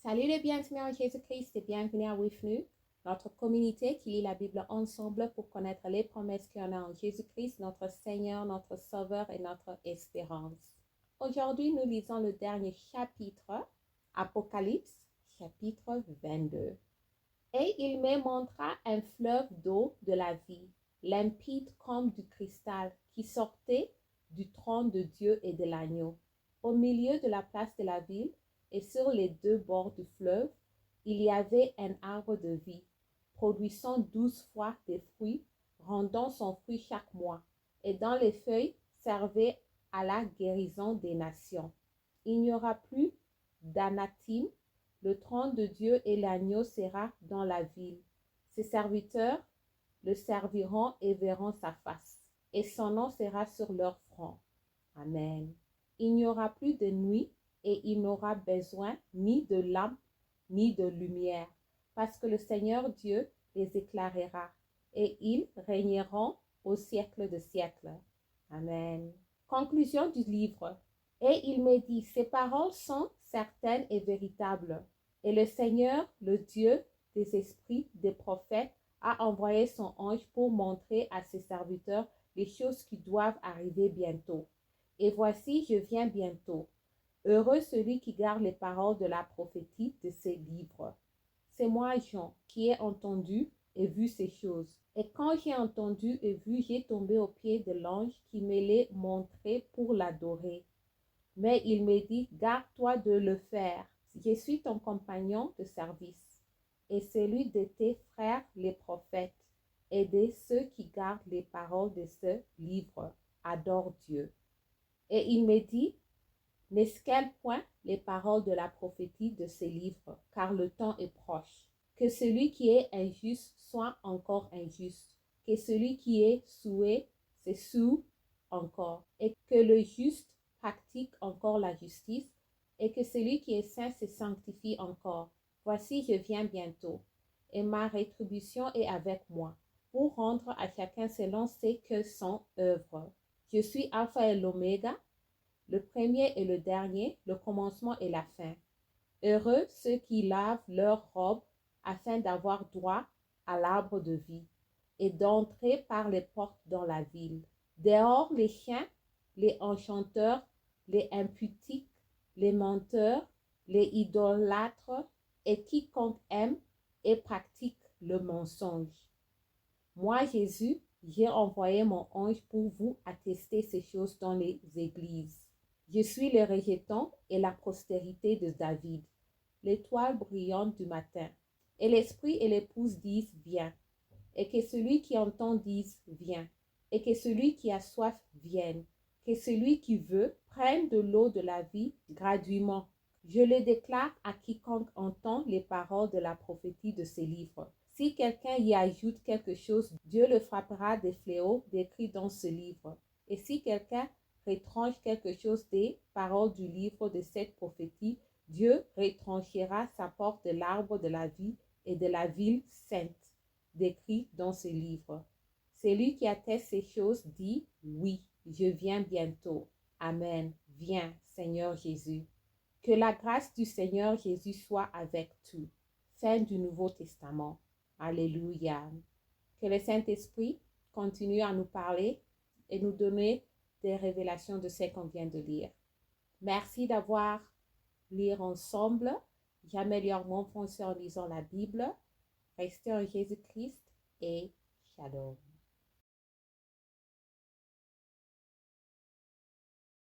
Salut les bienvenus en Jésus-Christ et bienvenue à WIFNU, notre communauté qui lit la Bible ensemble pour connaître les promesses qu'il y en a en Jésus-Christ, notre Seigneur, notre Sauveur et notre espérance. Aujourd'hui, nous lisons le dernier chapitre, Apocalypse, chapitre 22. Et il me montra un fleuve d'eau de la vie, limpide comme du cristal, qui sortait du trône de Dieu et de l'agneau. Au milieu de la place de la ville, et sur les deux bords du fleuve, il y avait un arbre de vie, produisant 12 fois des fruits, rendant son fruit chaque mois, et dont les feuilles servaient à la guérison des nations. Il n'y aura plus d'anathème, le trône de Dieu et l'agneau sera dans la ville. Ses serviteurs le serviront et verront sa face, et son nom sera sur leur front. Amen. Il n'y aura plus de nuit, et il n'aura besoin ni de lampe ni de lumière, parce que le Seigneur Dieu les éclairera, et ils régneront au siècle des siècles. Amen. Conclusion du livre. Et il me dit, ces paroles sont certaines et véritables. Et le Seigneur, le Dieu des esprits des prophètes, a envoyé son ange pour montrer à ses serviteurs les choses qui doivent arriver bientôt. Et voici, je viens bientôt. Heureux celui qui garde les paroles de la prophétie de ces livres. C'est moi, Jean, qui ai entendu et vu ces choses. Et quand j'ai entendu et vu, j'ai tombé aux pieds de l'ange qui me les montrait pour l'adorer. Mais il me dit, garde-toi de le faire. Je suis ton compagnon de service et celui de tes frères les prophètes et de ceux qui gardent les paroles de ce livre. Adore Dieu. Et il me dit, n'escale point les paroles de la prophétie de ces livres, car le temps est proche. Que celui qui est injuste soit encore injuste, que celui qui est souillé se souille encore, et que le juste pratique encore la justice, et que celui qui est saint se sanctifie encore. Voici, je viens bientôt, et ma rétribution est avec moi, pour rendre à chacun selon ce que son œuvre. Je suis Alpha et l'Oméga, le premier et le dernier, le commencement et la fin. Heureux ceux qui lavent leurs robes afin d'avoir droit à l'arbre de vie et d'entrer par les portes dans la ville. Dehors les chiens, les enchanteurs, les imputiques, les menteurs, les idolâtres et quiconque aime et pratique le mensonge. Moi, Jésus, j'ai envoyé mon ange pour vous attester ces choses dans les églises. Je suis le rejeton et la postérité de David, l'étoile brillante du matin. Et l'esprit et l'épouse disent, viens. Et que celui qui entend dise, viens. Et que celui qui a soif vienne. Que celui qui veut prenne de l'eau de la vie gratuitement. Je le déclare à quiconque entend les paroles de la prophétie de ces livres. Si quelqu'un y ajoute quelque chose, Dieu le frappera des fléaux décrits dans ce livre. Et si quelqu'un retranche quelque chose des paroles du livre de cette prophétie, Dieu retranchera sa porte de l'arbre de la vie et de la ville sainte, décrit dans ce livre. Celui qui atteste ces choses dit, oui, je viens bientôt. Amen. Viens, Seigneur Jésus. Que la grâce du Seigneur Jésus soit avec tous. Fin du Nouveau Testament. Alléluia. Que le Saint-Esprit continue à nous parler et nous donner des révélations de ce qu'on vient de lire. Merci d'avoir lu ensemble. J'améliore mon français en lisant la Bible. Restez en Jésus-Christ et shalom.